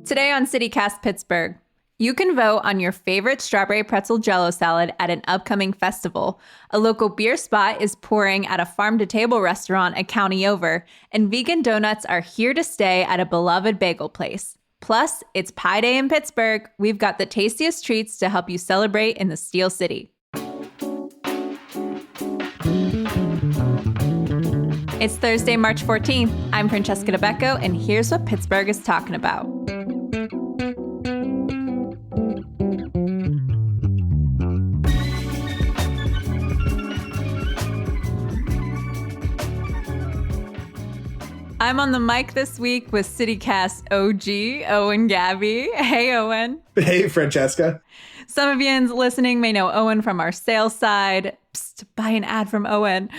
Today on CityCast Pittsburgh, you can vote on your favorite strawberry pretzel jello salad at an upcoming festival. A local beer spot is pouring at a farm-to-table restaurant a county over, and vegan donuts are here to stay at a beloved bagel place. Plus, it's Pie Day in Pittsburgh. We've got the tastiest treats to help you celebrate in the Steel City. It's Thursday, March 14th. I'm Francesca Dabecco, and here's what Pittsburgh is talking about. I'm on the mic this week with CityCast OG, Owen Gabbey. Hey, Owen. Hey, Francesca. Some of you listening may know Owen from our sales side. Psst, buy an ad from Owen.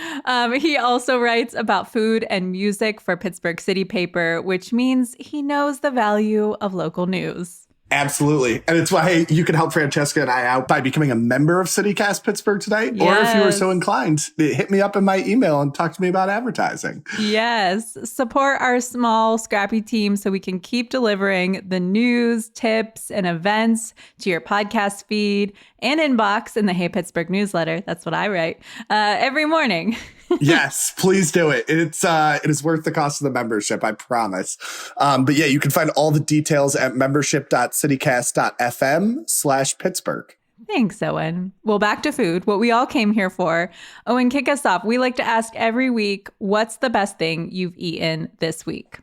He also writes about food and music for Pittsburgh City Paper, which means he knows the value of local news. Absolutely. And it's why you can help Francesca and I out by becoming a member of CityCast Pittsburgh today. Yes. Or if you were so inclined, hit me up in my email and talk to me about advertising. Yes. Support our small, scrappy team so we can keep delivering the news, tips, and events to your podcast feed and inbox in the Hey Pittsburgh newsletter. That's what I write every morning. Yes, please do it. It is worth the cost of the membership, I promise. But yeah, you can find all the details at membership.citycast.fm/Pittsburgh. Thanks, Owen. Well, back to food, what we all came here for. Owen, kick us off. We like to ask every week, what's the best thing you've eaten this week?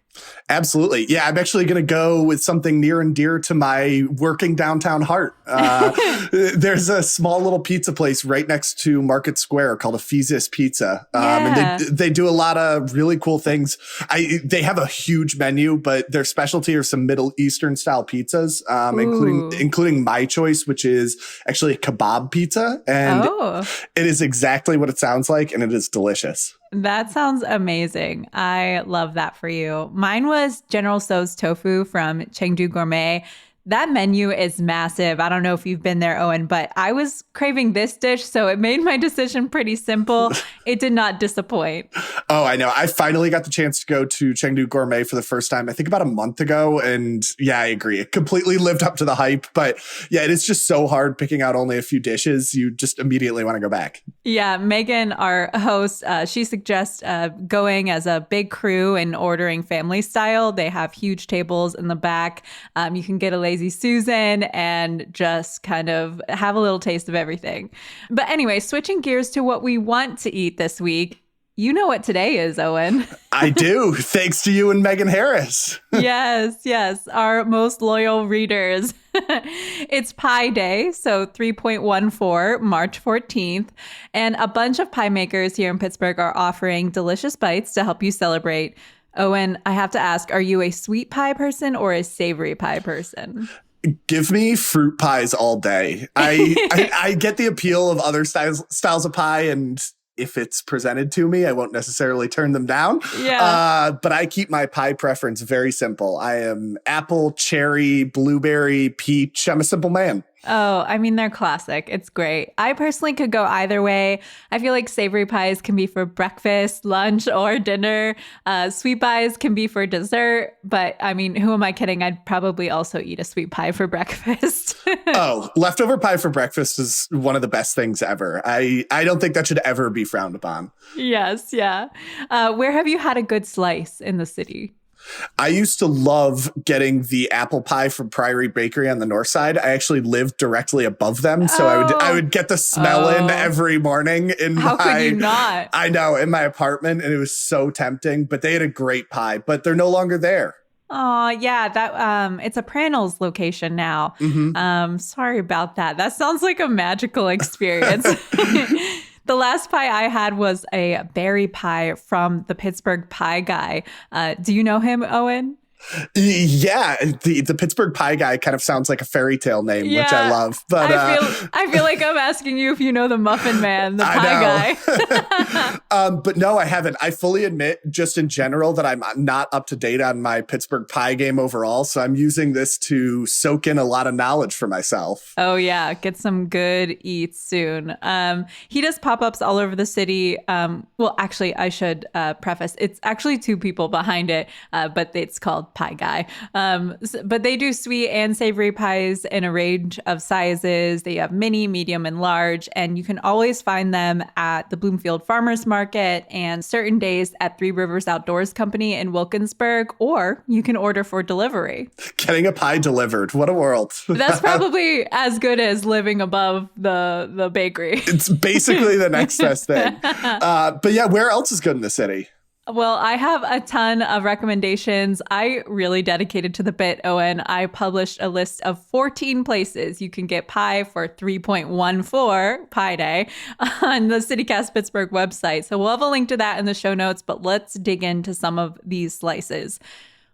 Absolutely. Yeah, I'm actually going to go with something near and dear to my working downtown heart. There's a small little pizza place right next to Market Square called Faves Pizza. And they do a lot of really cool things. They have a huge menu, but their specialty are some Middle Eastern style pizzas, including my choice, which is actually a kebab pizza. And it is exactly what it sounds like, and it is delicious. That sounds amazing. I love that for you. Mine was General Tso's tofu from Chengdu Gourmet. That menu is massive. I don't know if you've been there, Owen, but I was craving this dish, so it made my decision pretty simple. It did not disappoint. Oh, I know. I finally got the chance to go to Chengdu Gourmet for the first time, I think about a month ago. And yeah, I agree. It completely lived up to the hype. But yeah, it is just so hard picking out only a few dishes. You just immediately want to go back. Yeah, Megan, our host, she suggests going as a big crew and ordering family style. They have huge tables in the back. You can get a Lazy Susan and just kind of have a little taste of everything. But anyway, switching gears to what we want to eat this week. You know what today is, Owen. I do, thanks to you and Megan Harris. Yes, our most loyal readers. It's Pie Day, so 3.14, March 14th. And a bunch of pie makers here in Pittsburgh are offering delicious bites to help you celebrate. Owen, I have to ask, are you a sweet pie person or a savory pie person? Give me fruit pies all day. I get the appeal of other styles of pie, and if it's presented to me, I won't necessarily turn them down. Yeah. But I keep my pie preference very simple. I am apple, cherry, blueberry, peach. I'm a simple man. Oh, I mean, they're classic. It's great. I personally could go either way. I feel like savory pies can be for breakfast, lunch, or dinner. Sweet pies can be for dessert. But I mean, who am I kidding? I'd probably also eat a sweet pie for breakfast. Oh, leftover pie for breakfast is one of the best things ever. I don't think that should ever be frowned upon. Yes, yeah. Where have you had a good slice in the city? I used to love getting the apple pie from Priory Bakery on the north side. I actually lived directly above them, so I would get the smell in every morning. How could you not? I know, in my apartment, and it was so tempting. But they had a great pie, but they're no longer there. Oh, yeah, that it's a Prandel's location now. Mm-hmm. Sorry about that. That sounds like a magical experience. The last pie I had was a berry pie from the Pittsburgh Pie Guy. Do you know him, Owen? Yeah, the Pittsburgh Pie Guy kind of sounds like a fairy tale name, which I love. But I feel like I'm asking you if you know the Muffin Man, the Pie Guy. But no, I haven't. I fully admit, just in general, that I'm not up to date on my Pittsburgh Pie game overall. So I'm using this to soak in a lot of knowledge for myself. Oh yeah, get some good eats soon. He does pop-ups all over the city. Well, actually, I should preface, it's actually two people behind it, but it's called pie guy. But they do sweet and savory pies in a range of sizes. They have mini, medium, and large. And you can always find them at the Bloomfield Farmers Market and certain days at Three Rivers Outdoors Company in Wilkinsburg, or you can order for delivery. Getting a pie delivered. What a world. That's probably as good as living above the bakery. It's basically the next best thing. But yeah, where else is good in the city? Well, I have a ton of recommendations. I really dedicated to the bit, Owen. I published a list of 14 places you can get pie for 3.14 Pie Day on the CityCast Pittsburgh website. So we'll have a link to that in the show notes, but let's dig into some of these slices.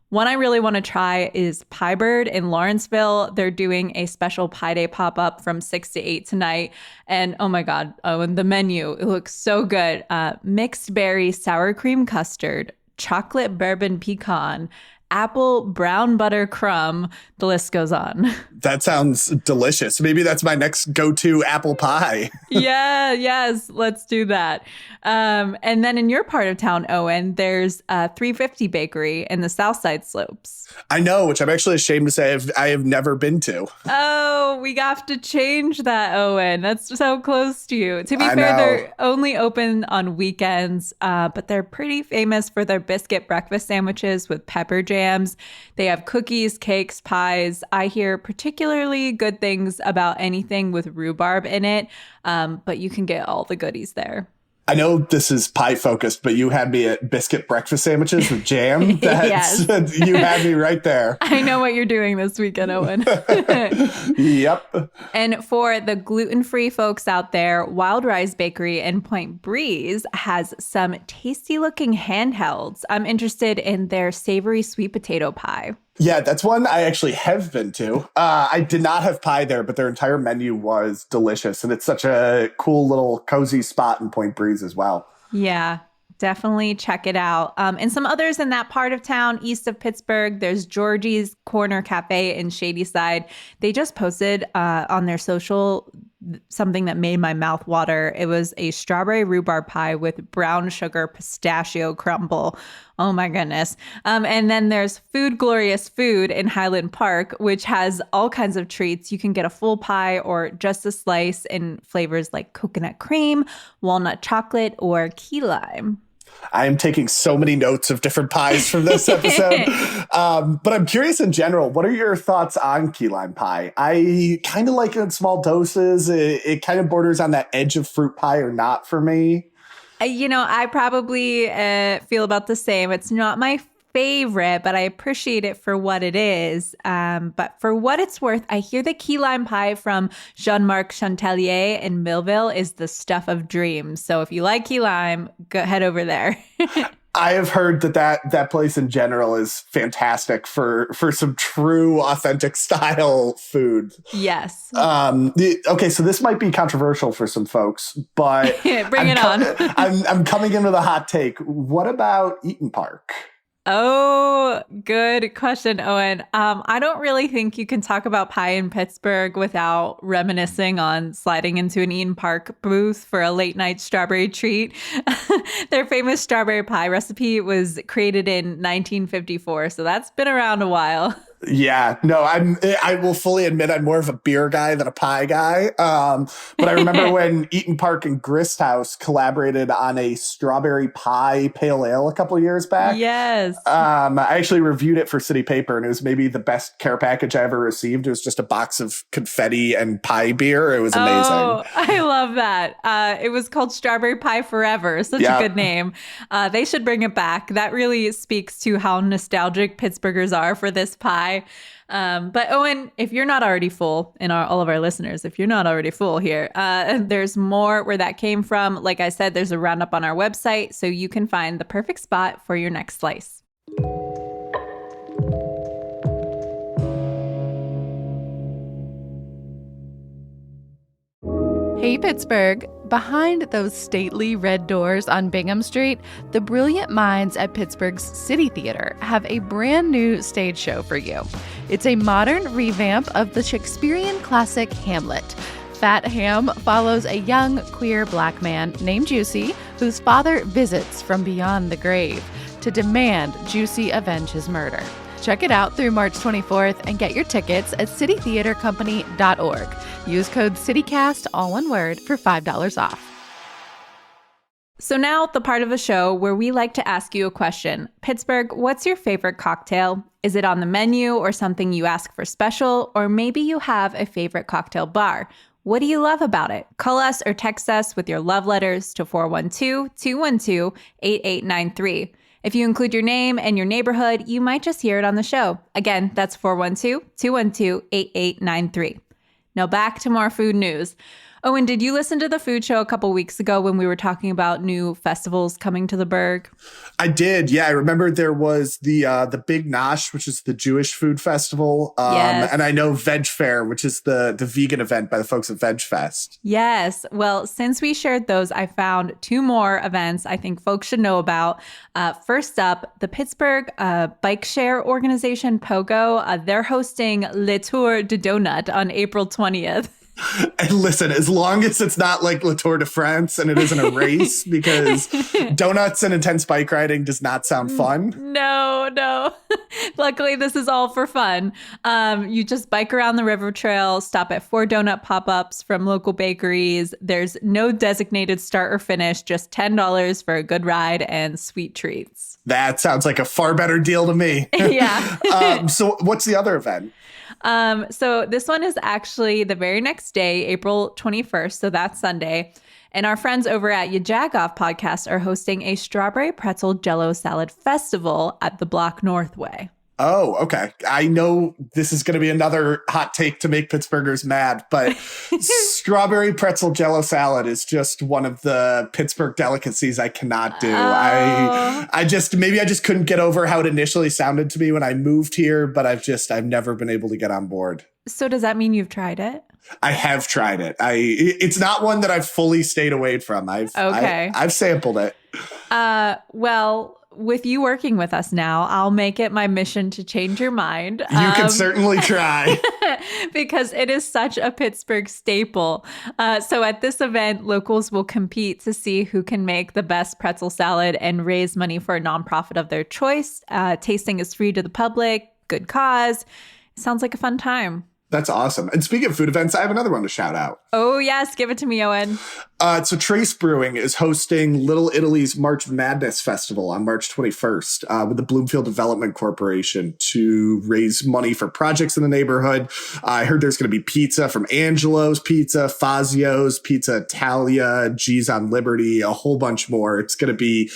One I really want to try is Pie Bird in Lawrenceville. They're doing a special Pie Day pop-up from 6 to 8 tonight. And oh my God, Owen, the menu, it looks so good. Mixed berry sour cream custard, chocolate bourbon pecan, apple brown butter crumb. The list goes on. That sounds delicious. Maybe that's my next go-to apple pie. Yes, let's do that. And then in your part of town, Owen, there's 350 Bakery in the South Side Slopes. I know, which I'm actually ashamed to say I have never been to. Oh, we have to change that, Owen. That's so close to you. To be fair, they're only open on weekends, but they're pretty famous for their biscuit breakfast sandwiches with pepper jams. They have cookies, cakes, pies. I hear particularly good things about anything with rhubarb in it, but you can get all the goodies there. I know this is pie focused, but you had me at biscuit breakfast sandwiches with jam. Yes. You had me right there. I know what you're doing this weekend, Owen. Yep. And for the gluten-free folks out there, Wild Rise Bakery in Point Breeze has some tasty looking handhelds. I'm interested in their savory sweet potato pie. Yeah, that's one I actually have been to. I did not have pie there, but their entire menu was delicious. And it's such a cool little cozy spot in Point Breeze as well. Yeah, definitely check it out. And some others in that part of town, east of Pittsburgh, there's Georgie's Corner Cafe in Shadyside. They just posted on their social something that made my mouth water. It was a strawberry rhubarb pie with brown sugar pistachio crumble. Oh my goodness. And then there's Food Glorious Food in Highland Park, which has all kinds of treats. You can get a full pie or just a slice in flavors like coconut cream, walnut chocolate, or key lime. I am taking so many notes of different pies from this episode. But I'm curious in general, what are your thoughts on key lime pie? I kind of like it in small doses. It kind of borders on that edge of fruit pie or not for me. I probably feel about the same. It's not my favorite, but I appreciate it for what it is. But for what it's worth, I hear the key lime pie from Jean-Marc Chantelier in Millville is the stuff of dreams. So if you like key lime, go head over there. I have heard that place in general is fantastic for some true authentic style food. Yes. Okay, so this might be controversial for some folks, but bring it on. I'm coming in with a hot take. What about Eaton Park? Oh, good question, Owen. I don't really think you can talk about pie in Pittsburgh without reminiscing on sliding into an Eaton Park booth for a late night strawberry treat. Their famous strawberry pie recipe was created in 1954, so that's been around a while. Yeah, no, I will fully admit I'm more of a beer guy than a pie guy. But I remember when Eaton Park and Grist House collaborated on a strawberry pie pale ale a couple of years back. Yes. I actually reviewed it for City Paper, and it was maybe the best care package I ever received. It was just a box of confetti and pie beer. It was amazing. Oh, I love that. It was called Strawberry Pie Forever. Such a good name. They should bring it back. That really speaks to how nostalgic Pittsburghers are for this pie. But Owen, if you're not already full, and all of our listeners, if you're not already full here, there's more where that came from. Like I said, there's a roundup on our website, so you can find the perfect spot for your next slice. Hey, Pittsburgh. Behind those stately red doors on Bingham Street, the brilliant minds at Pittsburgh's City Theater have a brand new stage show for you. It's a modern revamp of the Shakespearean classic Hamlet. Fat Ham follows a young queer black man named Juicy, whose father visits from beyond the grave to demand Juicy avenge his murder. Check it out through March 24th and get your tickets at citytheatercompany.org. Use code CityCast, all one word, for $5 off. So now the part of the show where we like to ask you a question. Pittsburgh, what's your favorite cocktail? Is it on the menu or something you ask for special? Or maybe you have a favorite cocktail bar. What do you love about it? Call us or text us with your love letters to 412-212-8893. If you include your name and your neighborhood, you might just hear it on the show. Again, that's 412-212-8893. Now back to more food news. Owen, did you listen to the food show a couple weeks ago when we were talking about new festivals coming to the Berg? I did. Yeah, I remember there was the Big Nosh, which is the Jewish food festival. Yes. And I know Veg Fair, which is the vegan event by the folks at Veg Fest. Yes. Well, since we shared those, I found two more events I think folks should know about. First up, the Pittsburgh bike share organization, Pogo. They're hosting Le Tour de Donut on April 20th. And listen, as long as it's not like Le Tour de France and it isn't a race, because donuts and intense bike riding does not sound fun. No. Luckily, this is all for fun. You just bike around the river trail, stop at 4 donut pop-ups from local bakeries. There's no designated start or finish, just $10 for a good ride and sweet treats. That sounds like a far better deal to me. Yeah. So what's the other event? So this one is actually the very next day, April 21st. So that's Sunday. And our friends over at Ya Jagoff podcast are hosting a strawberry pretzel jello salad festival at the Block Northway. Oh, okay. I know this is going to be another hot take to make Pittsburghers mad, but strawberry pretzel jello salad is just one of the Pittsburgh delicacies I cannot do. Oh. I just couldn't get over how it initially sounded to me when I moved here, but I've never been able to get on board. So does that mean you've tried it? I have tried it. It's not one that I've fully stayed away from. I've sampled it. Well, with you working with us now, I'll make it my mission to change your mind. You can certainly try. Because it is such a Pittsburgh staple. So at this event, locals will compete to see who can make the best pretzel salad and raise money for a nonprofit of their choice. Tasting is free to the public. Good cause. Sounds like a fun time. That's awesome. And speaking of food events, I have another one to shout out. Oh, yes. Give it to me, Owen. So Trace Brewing is hosting Little Italy's March Madness Festival on March 21st with the Bloomfield Development Corporation to raise money for projects in the neighborhood. I heard there's going to be pizza from Angelo's Pizza, Fazio's Pizza Italia, G's on Liberty, a whole bunch more. It's going to be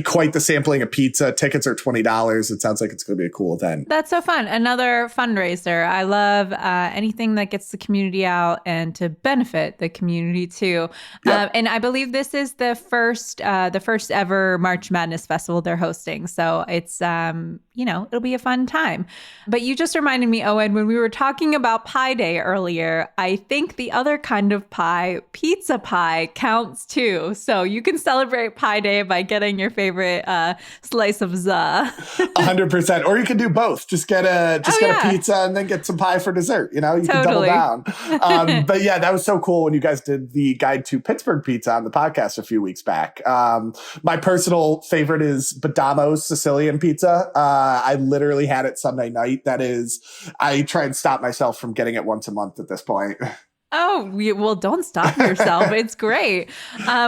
quite the sampling of pizza. Tickets are $20. It sounds like it's going to be a cool event. That's so fun. Another fundraiser. I love anything that gets the community out and to benefit the community too. Yep. And I believe this is the first ever March Madness Festival they're hosting. So it's, it'll be a fun time. But you just reminded me, Owen, when we were talking about Pie Day earlier, I think the other kind of pie, pizza pie, counts too. So you can celebrate Pie Day by getting your favorite slice of za. 100%. Or you can do both. Just get a pizza and then get some pie for dessert. You can double down. But yeah, that was so cool when you guys did the guide to Pittsburgh pizza on the podcast a few weeks back. My personal favorite is Badamo's Sicilian pizza. I literally had it Sunday night. I try and stop myself from getting it once a month at this point. Oh, well, don't stop yourself. It's great.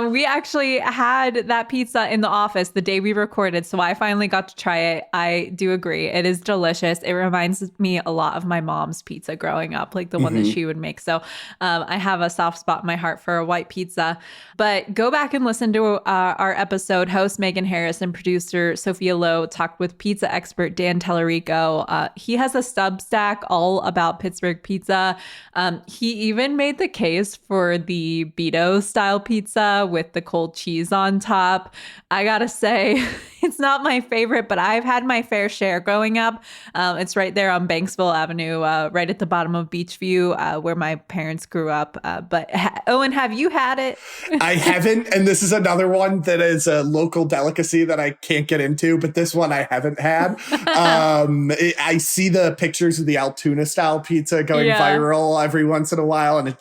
We actually had that pizza in the office the day we recorded, so I finally got to try it. I do agree. It is delicious. It reminds me a lot of my mom's pizza growing up, like the one that she would make. So I have a soft spot in my heart for a white pizza. But go back and listen to our episode. Host Megan Harris and producer Sophia Lowe talked with pizza expert Dan Tellerico. He has a Substack all about Pittsburgh pizza. He even made the case for the Beto style pizza with the cold cheese on top. I gotta say, it's not my favorite, but I've had my fair share growing up. It's right there on Banksville Avenue, right at the bottom of Beachview, where my parents grew up. But Owen, have you had it? I haven't, and this is another one that is a local delicacy that I can't get into, but this one I haven't had. I see the pictures of the Altoona style pizza going viral every once in a while, and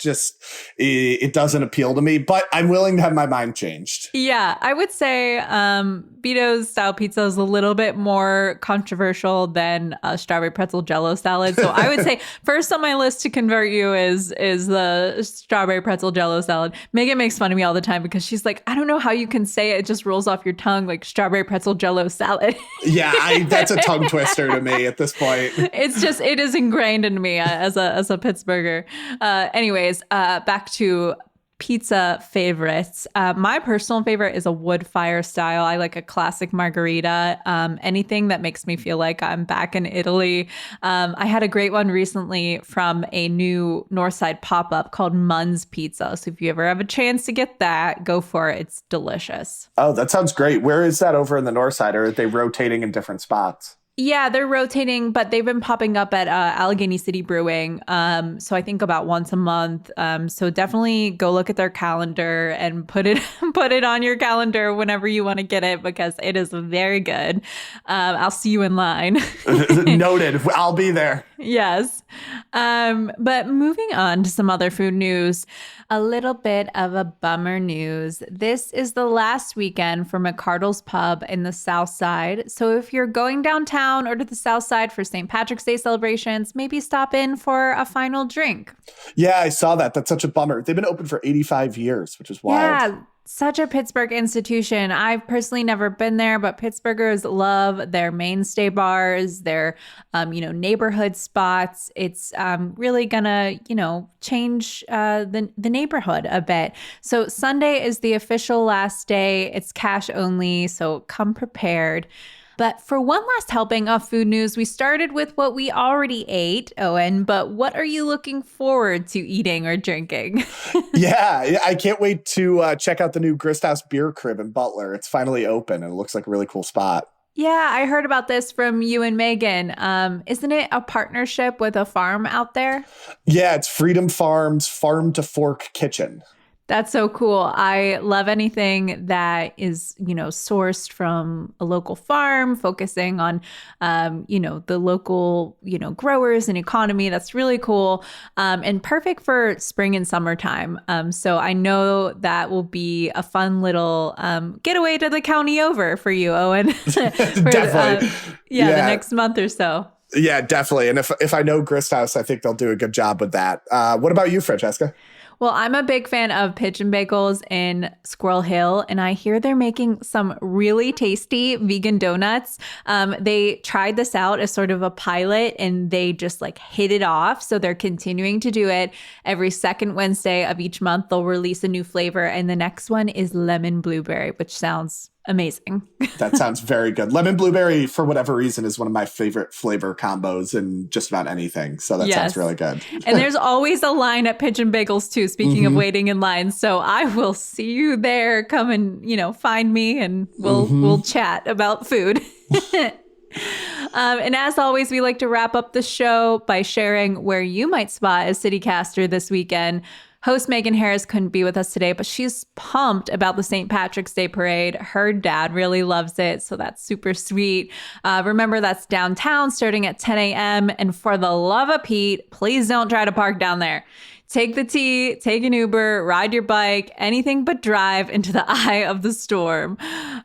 it doesn't appeal to me, but I'm willing to have my mind changed. Yeah, I would say Beto's style pizza is a little bit more controversial than a strawberry pretzel jello salad. So I would say first on my list to convert you is the strawberry pretzel jello salad. Megan makes fun of me all the time because she's like, I don't know how you can say it. It just rolls off your tongue like strawberry pretzel jello salad. Yeah, that's a tongue twister to me at this point. It is ingrained in me as a Pittsburgher. Anyways, back to pizza favorites. My personal favorite is a wood fire style. I like a classic margarita. Anything that makes me feel like I'm back in Italy. I had a great one recently from a new Northside pop-up called Mun's Pizza. So if you ever have a chance to get that, go for it. It's delicious. Oh, that sounds great. Where is that over in the north side, or are they rotating in different spots? Yeah, they're rotating, but they've been popping up at Allegheny City Brewing. So I think about once a month. So definitely go look at their calendar and put it on your calendar whenever you want to get it, because it is very good. I'll see you in line. Noted. I'll be there. Yes. But moving on to some other food news, a little bit of a bummer news. This is the last weekend for McCardle's Pub in the South Side. So if you're going downtown or to the South Side for St. Patrick's Day celebrations, maybe stop in for a final drink. Yeah, I saw that. That's such a bummer. They've been open for 85 years, which is wild. Yeah. Such a Pittsburgh institution. I've personally never been there, but Pittsburghers love their mainstay bars, their, neighborhood spots. It's really gonna, change the neighborhood a bit. So Sunday is the official last day. It's cash only, so come prepared. But for one last helping of food news, we started with what we already ate, Owen, but what are you looking forward to eating or drinking? Yeah, I can't wait to check out the new Grist House Beer Crib in Butler. It's finally open and it looks like a really cool spot. Yeah, I heard about this from you and Megan. Isn't it a partnership with a farm out there? Yeah, it's Freedom Farms Farm to Fork Kitchen. That's so cool. I love anything that is, sourced from a local farm, focusing on, the local, growers and economy. That's really cool and perfect for spring and summertime. So I know that will be a fun little getaway to the county over for you, Owen. Definitely. The next month or so. Yeah, definitely. And if I know Grist House, I think they'll do a good job with that. What about you, Francesca? Well, I'm a big fan of Pigeon Bagels in Squirrel Hill, and I hear they're making some really tasty vegan donuts. They tried this out as sort of a pilot, and they just hit it off. So they're continuing to do it. Every second Wednesday of each month, they'll release a new flavor, and the next one is lemon blueberry, which sounds amazing. That sounds very good. Lemon blueberry, for whatever reason, is one of my favorite flavor combos in just about anything. So that sounds really good. And there's always a line at Pigeon Bagels too, speaking of waiting in line. So I will see you there. Come and, find me and we'll chat about food. And as always, we like to wrap up the show by sharing where you might spot a CityCaster this weekend. Host Megan Harris couldn't be with us today, but she's pumped about the St. Patrick's Day Parade. Her dad really loves it, so that's super sweet. Remember, that's downtown starting at 10 a.m. And for the love of Pete, please don't try to park down there. Take the T, take an Uber, ride your bike, anything but drive into the eye of the storm.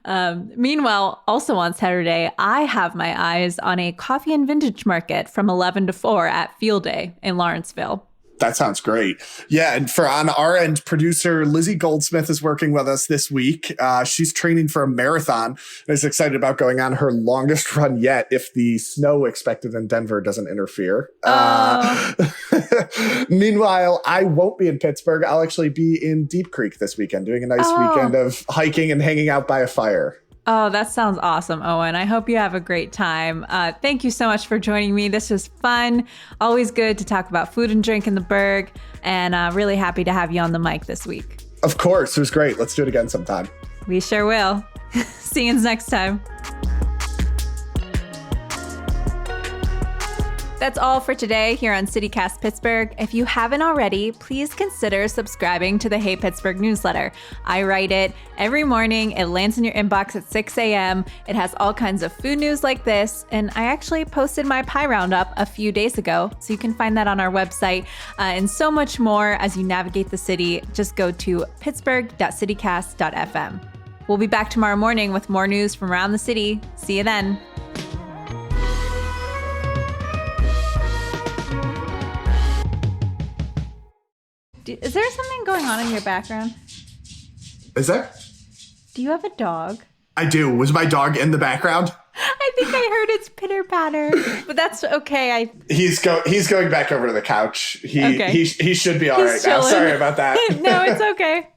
Meanwhile, also on Saturday, I have my eyes on a coffee and vintage market from 11 to 4 at Field Day in Lawrenceville. That sounds great. Yeah. And on our end, producer Lizzie Goldsmith is working with us this week. She's training for a marathon and is excited about going on her longest run yet if the snow expected in Denver doesn't interfere. Meanwhile, I won't be in Pittsburgh. I'll actually be in Deep Creek this weekend, doing a nice weekend of hiking and hanging out by a fire. Oh, that sounds awesome, Owen. I hope you have a great time. Thank you so much for joining me. This was fun. Always good to talk about food and drink in the Burgh, and really happy to have you on the mic this week. Of course. It was great. Let's do it again sometime. We sure will. See you next time. That's all for today here on CityCast Pittsburgh. If you haven't already, please consider subscribing to the Hey Pittsburgh newsletter. I write it every morning. It lands in your inbox at 6 a.m. It has all kinds of food news like this. And I actually posted my pie roundup a few days ago. So you can find that on our website and so much more as you navigate the city. Just go to pittsburgh.citycast.fm. We'll be back tomorrow morning with more news from around the city. See you then. Is there something going on in your background? Is there? Do you have a dog? I do. Was my dog in the background? I think I heard its pitter patter, but that's okay. He's going back over to the couch. He should be all He's right now. chilling. Sorry about that. No, it's okay.